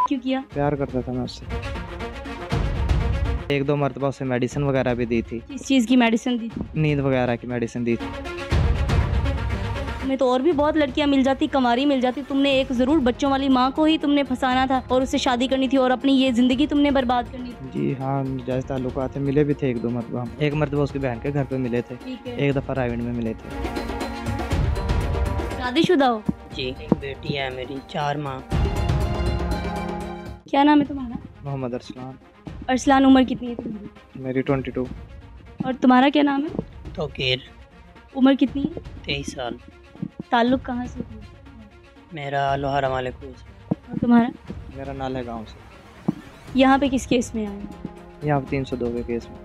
क्यों किया? प्यार करता था मैं उससे। एक दो मरतबा उसे मेडिसिन वगैरह भी दी थी। किस चीज़ की मेडिसिन दी थी? नींद वगैरह की मेडिसिन दी थी। तुम्हें तो और भी बहुत लड़कियां मिल जाती, कंवारी मिल जाती, तुमने एक जरूर बच्चों वाली माँ को ही तुमने फंसाना था और उससे शादी करनी थी और अपनी ये जिंदगी तुमने बर्बाद करनी थी। जी हाँ, जायज़ ताल्लुकात थे, मिले भी थे एक दो मरतबा। एक मरतबा उसकी बहन के घर पे मिले थे, ठीक है। एक दफ़ा रायगढ़ में मिले थे। शादीशुदा हो? जी, एक बेटी है मेरी 4 माह। क्या नाम है तुम्हारा? मोहम्मद अरसलान। अरसलान, उम्र कितनी है तुम्हारी? मेरी 22। और तुम्हारा क्या नाम है? तोकीर, उम्र कितनी है? 23 साल। ताल्लुक कहाँ से है? मेरा लोहारा मालिकूस। और तुम्हारा? मेरा नाल है गाँव से। यहाँ पे किस केस में आए हो? यहाँ पे 302 के केस में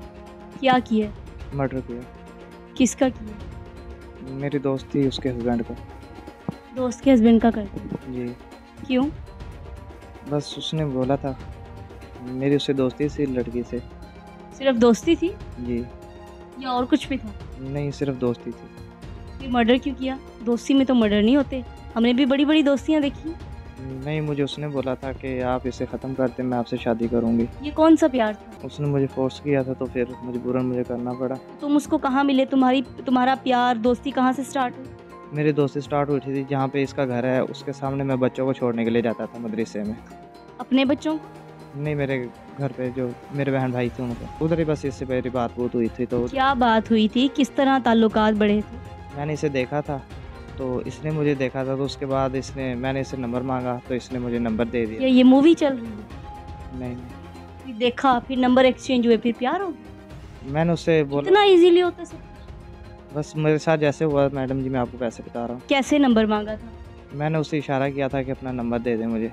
क्या किया? मर्डर किया। किसका किया? मेरी दोस्त थी, उसके हस्बैंड का। दोस्त के हस्बैंड का करते हो? जी, क्यों? बस उसने बोला था, मेरी उससे दोस्ती थी लड़की से। सिर्फ दोस्ती थी जी, या और कुछ भी था? नहीं सिर्फ दोस्ती थी। ये मर्डर क्यों किया? दोस्ती में तो मर्डर नहीं होते, हमने भी बड़ी बड़ी दोस्तियाँ देखी। नहीं, मुझे उसने बोला था कि आप इसे ख़त्म करते, मैं आपसे शादी करूँगी। ये कौन सा प्यार था? उसने मुझे फोर्स किया था, तो फिर मजबूरन मुझे करना पड़ा। तुम उसको कहाँ मिले? तुम्हारा प्यार दोस्ती कहाँ से स्टार्ट हुई? मेरी दोस्ती स्टार्ट हुई थी जहाँ पे इसका घर है, उसके सामने मैं बच्चों को छोड़ने के लिए जाता था मदरसे में। अपने बच्चों को? नहीं, मेरे घर पे जो मेरे बहन भाई थे उनको, उधर ही बस इससे मेरी बात हुई थी। तो क्या बात हुई थी? किस तरह ताल्लुकात बढ़े थे? मैंने इसे देखा था, तो इसने मुझे देखा था, तो उसके बाद मैंने इससे नंबर मांगा, तो इसने मुझे नंबर दे दिया। ये मूवी चल रही है? नहीं, फिर देखा, फिर नंबर एक्सचेंज हुए, फिर प्यार हो गया? मैंने उससे बोला, इतना इजीली होता सब? बस मेरे साथ जैसे हुआ मैडम जी, मैं आपको कैसे बता रहा हूँ। कैसे नंबर मांगा था? मैंने उससे इशारा किया था कि अपना नंबर दे दे मुझे।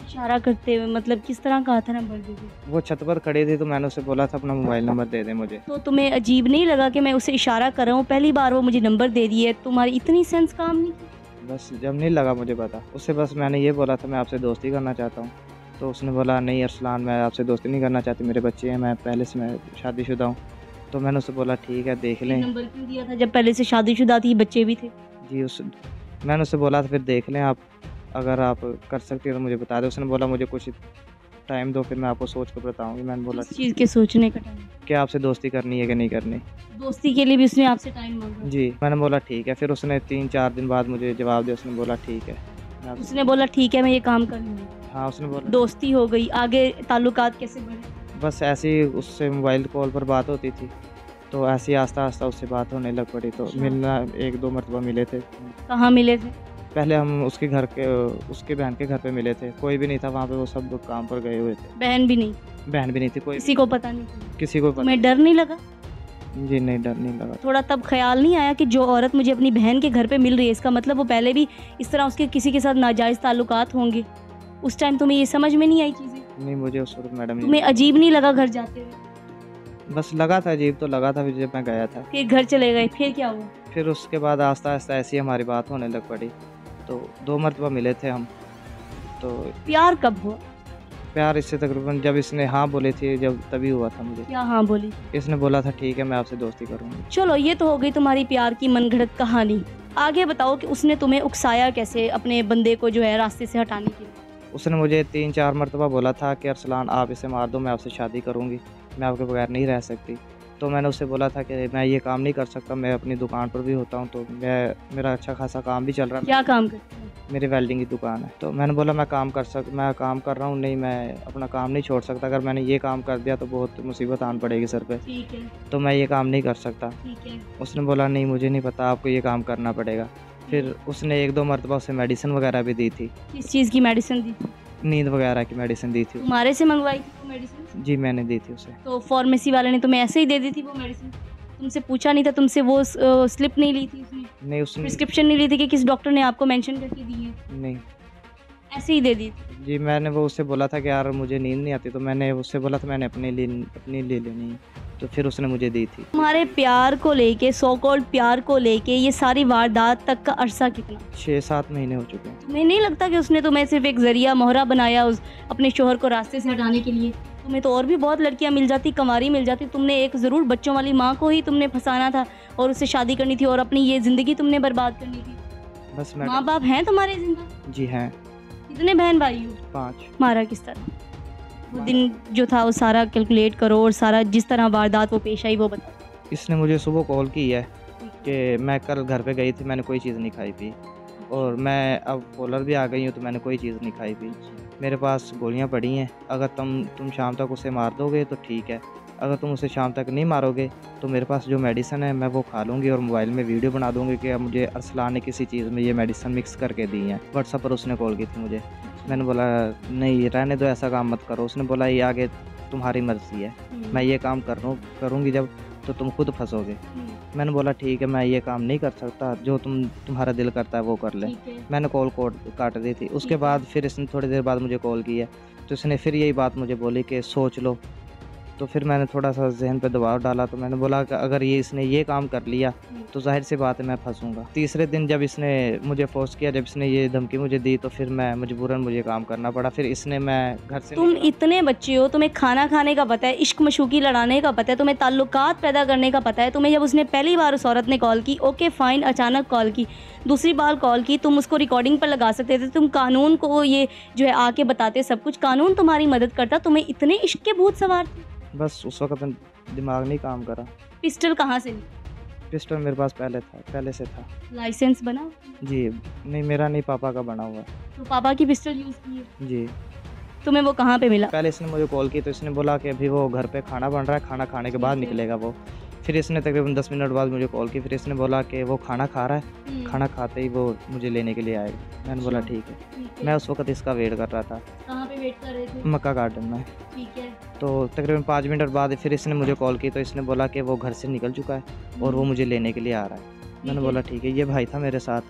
इशारा करते हुए मतलब किस तरह कहा था नंबर दे दे? वो छत पर खड़ी थी, तो मैंने उसे बोला था अपना मोबाइल नंबर दे दे मुझे। तो तुम्हें अजीब नहीं लगा कि मैं उसे इशारा कर रहा हूँ, पहली बार वो मुझे नंबर दे दिए, तुम्हारी इतनी सेंस काम नहीं की? बस जब नहीं लगा मुझे पता, उससे बस मैंने ये बोला था मैं आपसे दोस्ती करना चाहता हूँ। तो उसने बोला नहीं अरसलान, मैं आपसे दोस्ती नहीं करना चाहती, मेरे बच्चे हैं, मैं पहले से मैं शादीशुदा हूँ। तो मैंने उससे बोला ठीक है देख लें। नंबर क्यों दिया था जब पहले से शादीशुदा थी, बच्चे भी थे? जी, मैंने उससे बोला था फिर देख लें आप, अगर आप कर सकती हो तो मुझे बता दो। उसने बोला मुझे कुछ टाइम दो, फिर मैं आपको सोच कर बताऊँगी। मैंने बोला किस चीज़ के सोचने का टाइम? कि आपसे दोस्ती करनी है कि नहीं करनी। दोस्ती के लिए भी उसने आपसे टाइम मांगा? जी, मैंने बोला ठीक है। फिर उसने 3-4 दिन बाद मुझे जवाब दिया, उसने बोला ठीक है। उसने बोला ठीक है मैं ये काम कर लूँगी? हाँ, उसने बोला। दोस्ती हो गई, आगे ताल्लुकात कैसे बढ़े? बस ऐसे ही उससे मोबाइल कॉल पर बात होती थी, तो ऐसे ही आस्ता आस्ता उससे बात होने लग पड़ी। तो अच्छा। मिलना 1-2 मरतबा मिले थे। कहाँ मिले थे? पहले हम उसके बहन के घर पे मिले थे, कोई भी नहीं था वहाँ पे, वो सब लोग काम पर गए हुए थे। बहन भी नहीं? बहन भी नहीं थी, कोई किसी को पता नहीं था? किसी को पता। तुम्हें डर नहीं लगा? जी नहीं, डर नहीं लगा। थोड़ा तब ख्याल नहीं आया कि जो औरत मुझे अपनी बहन के घर पे मिल रही है, इसका मतलब वो पहले भी इस तरह उसके किसी के साथ नाजायज़ ताल्लुकात होंगे? उस टाइम तुम्हें ये समझ में नहीं आई चीज़ें? नहीं, मुझे उस वक्त मैडम तुम्हें अजीब नहीं लगा घर जाते हुए? बस लगा था, अजीब तो लगा था फिर जब मैं गया था। फिर घर चले गए, फिर क्या हुआ? फिर उसके बाद आस्ता आस्ता ऐसी हमारी बात होने लग पड़ी। तो 2 मरतबा मिले थे हम। तो प्यार कब हुआ? प्यार इससे तकरीबन जब इसने हाँ बोली थी, जब तभी हुआ था मुझे। क्या हाँ बोली? इसने बोला था ठीक है मैं आपसे दोस्ती करूँगी। चलो ये तो हो गई तुम्हारी प्यार की मनगढ़ंत कहानी। आगे बताओ कि उसने तुम्हें उकसाया कैसे अपने बंदे को जो है रास्ते से हटाने के लिए? उसने मुझे 3-4 मरतबा बोला था कि अरसलान आप इसे मार दो, मैं आपसे शादी करूँगी, मैं आपके बगैर नहीं रह सकती। तो मैंने उससे बोला था कि मैं ये काम नहीं कर सकता, मैं अपनी दुकान पर भी होता हूँ, तो मेरा अच्छा खासा काम भी चल रहा है। क्या काम करते हो? मेरी वेल्डिंग की दुकान है। तो मैंने बोला मैं काम कर रहा हूँ, नहीं मैं अपना काम नहीं छोड़ सकता, अगर मैंने ये काम कर दिया तो बहुत मुसीबत आन पड़ेगी सर पे, ठीक है, तो मैं ये काम नहीं कर सकता। ठीक है। उसने बोला नहीं मुझे नहीं पता, आपको ये काम करना पड़ेगा। फिर उसने 1-2 मरतबा उसे मेडिसिन वगैरह भी दी थी। किस चीज़ की मेडिसिन दी थी? नींद वगैरह की मेडिसिन दी थी। तुम्हारे से मंगवाई थी वो मेडिसिन? जी, मैंने दी थी उसे। तो फार्मेसी वाले ने तुम्हें ऐसे ही दे दी थी वो मेडिसिन? तुमसे पूछा नहीं था, तुमसे वो स्लिप नहीं ली थी उसने? नहीं, उसने प्रिस्क्रिप्शन नहीं ली थी कि किस डॉक्टर ने आपको मेंशन करके दी है? नहीं। ऐसे ही दे दी थी? जी, मैंने वो उससे बोला था कि यार मुझे नींद नहीं आती, तो मैंने उससे बोला था मैंने अपने लिए लेनी है, तो फिर उसने मुझे दी थी। तुम्हारे प्यार को लेके, सो कॉल्ड प्यार को लेके ये सारी वारदात तक का अरसा कितना? 6-7 महीने हो चुके हैं। तुम्हें नहीं लगता कि उसने तुम्हें सिर्फ एक जरिया मोहरा बनाया अपने शोहर को रास्ते से हटाने के लिए? तुम्हें तो और भी बहुत लड़कियां मिल जाती, कंवारी मिल जाती, तुमने एक ज़रूर बच्चों वाली माँ को ही तुमने फंसाना था और उससे शादी करनी थी और अपनी ये ज़िंदगी तुमने बर्बाद करनी थी। बस माँ बाप हैं तुम्हारे जिंदा? जी हैं। कितने बहन भाई हो? 5। मारा किस तरह? वो दिन जो था वो सारा कैलकुलेट करो और सारा जिस तरह वारदात वो पेश आई वो बताओ। इसने मुझे सुबह कॉल की है कि मैं कल घर पे गई थी, मैंने कोई चीज़ नहीं खाई थी, और मैं अब कॉलर भी आ गई हूँ तो मैंने कोई चीज़ नहीं खाई थी। मेरे पास गोलियाँ पड़ी हैं, अगर तुम शाम तक उसे मार दोगे तो ठीक है, अगर तुम उसे शाम तक नहीं मारोगे तो मेरे पास जो मेडिसिन है मैं वो खा लूँगी और मोबाइल में वीडियो बना दूँगी कि अब मुझे अरसलान ने किसी चीज़ में ये मेडिसिन मिक्स करके दी है। व्हाट्सएप पर उसने कॉल की थी मुझे। मैंने बोला नहीं रहने दो, ऐसा काम मत करो। उसने बोला ये आगे तुम्हारी मर्ज़ी है, मैं ये काम करूँगी जब तो तुम खुद फंसोगे। मैंने बोला ठीक है, मैं ये काम नहीं कर सकता, जो तुम्हारा दिल करता है वो कर ले। मैंने कॉल काट दी थी। उसके बाद फिर इसने थोड़ी देर बाद मुझे कॉल की है तो इसने फिर यही बात मुझे बोली कि सोच लो। तो फिर मैंने थोड़ा सा जहन पे दबाव डाला तो मैंने बोला कि अगर इसने ये काम कर लिया तो जाहिर सी बात है मैं फंसूंगा। तीसरे दिन जब इसने मुझे फोर्स किया, जब इसने ये धमकी मुझे दी तो फिर मैं मजबूरन मुझे काम करना पड़ा। फिर इसने मैं घर से तुम इतने बच्चे हो, तुम्हें खाना खाने का पता है, इश्क मशूकी लड़ाने का पता है, तुम्हें ताल्लुकात पैदा करने का पता है। तुम्हें जब उसने पहली बार उस औरत ने कॉल की, ओके फ़ाइन, अचानक कॉल की, दूसरी बार कॉल की, तुम उसको रिकॉर्डिंग पर लगा सकते थे, तुम कानून को ये जो है आके बताते सब कुछ, कानून तुम्हारी मदद करता। तुम्हें इतने इश्क के भूत सवार थे? बस उस वक्त दिमाग नहीं काम करा। पिस्टल कहाँ से ली? पिस्टल मेरे पास पहले से था। लाइसेंस बना? जी नहीं, मेरा नहीं, पापा का बना हुआ। तो पापा की पिस्टल यूज़ की है? जी। तुम्हें वो कहाँ पे मिला? पहले इसने मुझे कॉल की तो इसने बोला कि अभी वो घर पे खाना बन रहा है, खाना खाने के बाद निकलेगा वो। फिर इसने तकरीबन 10 मिनट बाद मुझे कॉल की। फिर इसने बोला कि वो खाना खा रहा है, खाना खाते ही वो मुझे लेने के लिए आएगा। मैंने बोला ठीक है। मैं उस वक्त इसका वेट कर रहा था। कहाँ पे वेट कर रहे थे? मक्का गार्डन में। ठीक है। तो तकरीबन 5 मिनट बाद फिर इसने मुझे कॉल की तो इसने बोला कि वो घर से निकल चुका है और वो मुझे लेने के लिए आ रहा है। मैंने बोला ठीक है। ये भाई था मेरे साथ,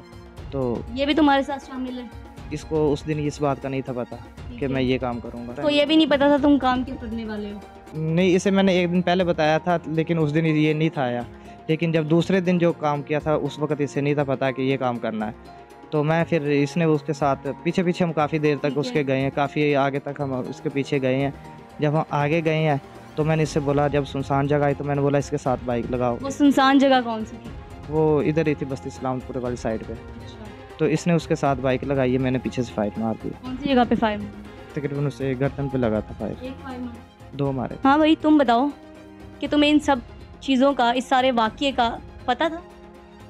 तो ये भी तुम्हारे साथ शामिल है? इसको उस दिन इस बात का नहीं था पता कि मैं ये काम करूँगा। तो ये भी नहीं पता था तुम काम क्यों करने वाले हो? नहीं, इसे मैंने एक दिन पहले बताया था लेकिन उस दिन ये नहीं था आया। लेकिन जब दूसरे दिन जो काम किया था उस वक्त इसे नहीं था पता कि ये काम करना है। तो मैं फिर इसने उसके साथ पीछे हम काफ़ी देर तक उसके गए हैं, काफ़ी आगे तक हम उसके पीछे गए हैं। जब हम आगे गए हैं तो मैंने इससे बोला, जब सुनसान जगह आई तो मैंने बोला इसके साथ बाइक लगाओ। वो सुनसान जगह कौन सी थी? वो इधर ही थी, बस्ती इस्लामपुर वाली साइड पे। तो इसने उसके साथ बाइक लगाई है, मैंने पीछे से फायर मार दी। कौन सी जगह पे फायर मारा? तकरीबन उसे गर्दन पे लगा था फायर। एक फायर मारा? 2 मारे। हाँ भाई, तुम बताओ कि तुम्हें इन सब चीज़ों का, इस सारे वाक़ये का पता था?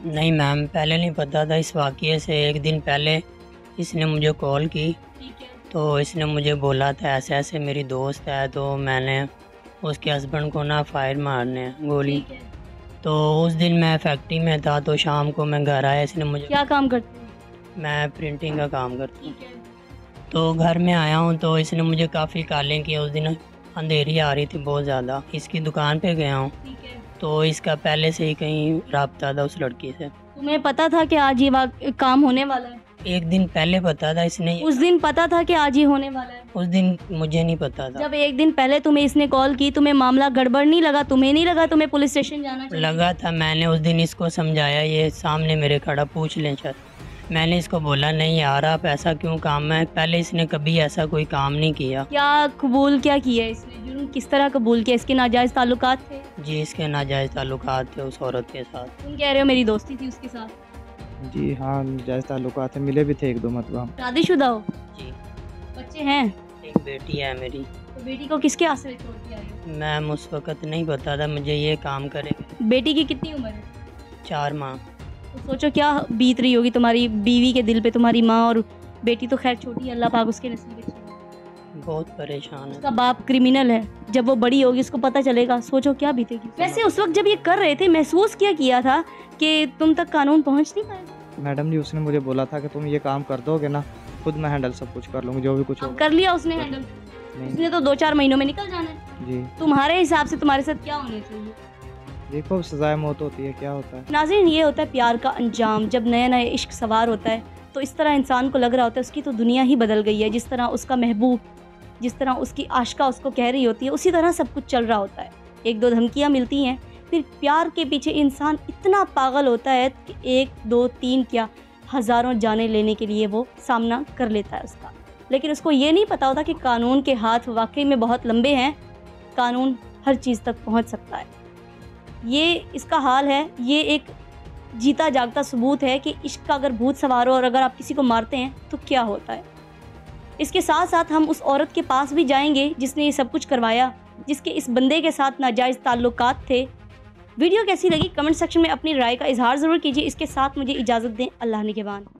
नहीं मैम, पहले नहीं पता था। इस वाक़ये से एक दिन पहले इसने मुझे कॉल की तो इसने मुझे बोला था ऐसे ऐसे मेरी दोस्त है, तो मैंने उसके हस्बैंड को ना फायर मारने हैं गोली। तो उस दिन मैं फैक्ट्री में था तो शाम को मैं घर आया। इसने मुझे, क्या काम करते हो? मैं प्रिंटिंग का काम करता हूँ। तो घर में आया हूँ तो इसने मुझे काफ़ी कालें की। उस दिन अंधेरी आ रही थी बहुत ज़्यादा। इसकी दुकान पे गया हूँ तो इसका पहले से ही कहीं राब्ता था उस लड़की से। तुम्हें पता था कि आज ये काम होने वाला है? एक दिन पहले पता था इसने। उस दिन पता था कि आज ये होने वाला है? उस दिन मुझे नहीं पता था। जब एक दिन पहले तुम्हें इसने कॉल की, तुम्हें मामला गड़बड़ नहीं लगा? तुम्हें नहीं लगा तुम्हें पुलिस स्टेशन जाना चाहिए? लगा था। मैंने उस दिन इसको समझाया, ये सामने मेरे खड़ा, पूछ लें सर। मैंने इसको बोला नहीं यार आप ऐसा क्यों काम है, पहले इसने कभी ऐसा कोई काम नहीं किया। क्या कबूल क्या किया इसने? जुर्म किस तरह कबूल किया? इसके नाजायज़ ताल्लुकात थे? जी, इसके नाजायज़ ताल्लुकात थे उस औरत के साथ। तुम कह रहे हो मेरी दोस्ती थी उसके साथ? जी हाँ, जायज़ ताल्लुकात थे, मिले भी थे 1-2 मरतबा। शादीशुदा हो? जी। बच्चे हैं? एक बेटी है मेरी। तो बेटी को किसके आसरे छोड़ के आए हो? मैम उस वक़्त नहीं पता था मुझे ये काम करेगा। बेटी की कितनी उम्र है? 4 माह। तो सोचो क्या बीत रही होगी तुम्हारी बीवी के दिल पे। तुम्हारी माँ और बेटी तो खैर छोटी है, अल्लाह पाक उसके नसीब में। बहुत परेशान है। उसका बाप क्रिमिनल है, जब वो बड़ी होगी उसको पता चलेगा, सोचो क्या बीतेगी। वैसे उस वक्त जब ये कर रहे थे महसूस क्या किया था कि तुम तक कानून पहुंच नहीं पाएगा? मैडम जी उसने मुझे बोला था कि तुम ये काम कर दोगे ना, खुद मैं हैंडल सब कुछ कर लूँगी, जो भी कुछ अब होगा। कर लिया उसने हैंडल? नहीं उसने तो 2-4 महीनों में निकल जाना है। जी, तुम्हारे हिसाब से तुम्हारे साथ क्या होना चाहिए? देखो सजाए मौत होती है, क्या होता है। नाज़रीन, ये होता है प्यार का अंजाम। जब नया नया इश्क सवार होता है तो इस तरह इंसान को लग रहा होता है उसकी तो दुनिया ही बदल गई है। जिस तरह उसका महबूब, जिस तरह उसकी आशिका उसको कह रही होती है, उसी तरह सब कुछ चल रहा होता है। 1-2 धमकियाँ मिलती हैं, फिर प्यार के पीछे इंसान इतना पागल होता है कि 1-2-3 क्या हज़ारों जानें लेने के लिए वो सामना कर लेता है उसका। लेकिन उसको ये नहीं पता होता कि कानून के हाथ वाकई में बहुत लंबे हैं, कानून हर चीज़ तक पहुंच सकता है। ये इसका हाल है। ये एक जीता जागता सबूत है कि इश्क का अगर भूत सवार हो और अगर आप किसी को मारते हैं तो क्या होता है। इसके साथ साथ हम उस औरत के पास भी जाएंगे जिसने ये सब कुछ करवाया, जिसके इस बंदे के साथ नाजायज़ ताल्लुकात थे। वीडियो कैसी लगी कमेंट सेक्शन में अपनी राय का इजहार ज़रूर कीजिए। इसके साथ मुझे इजाज़त दें। अल्लाह निगहबान।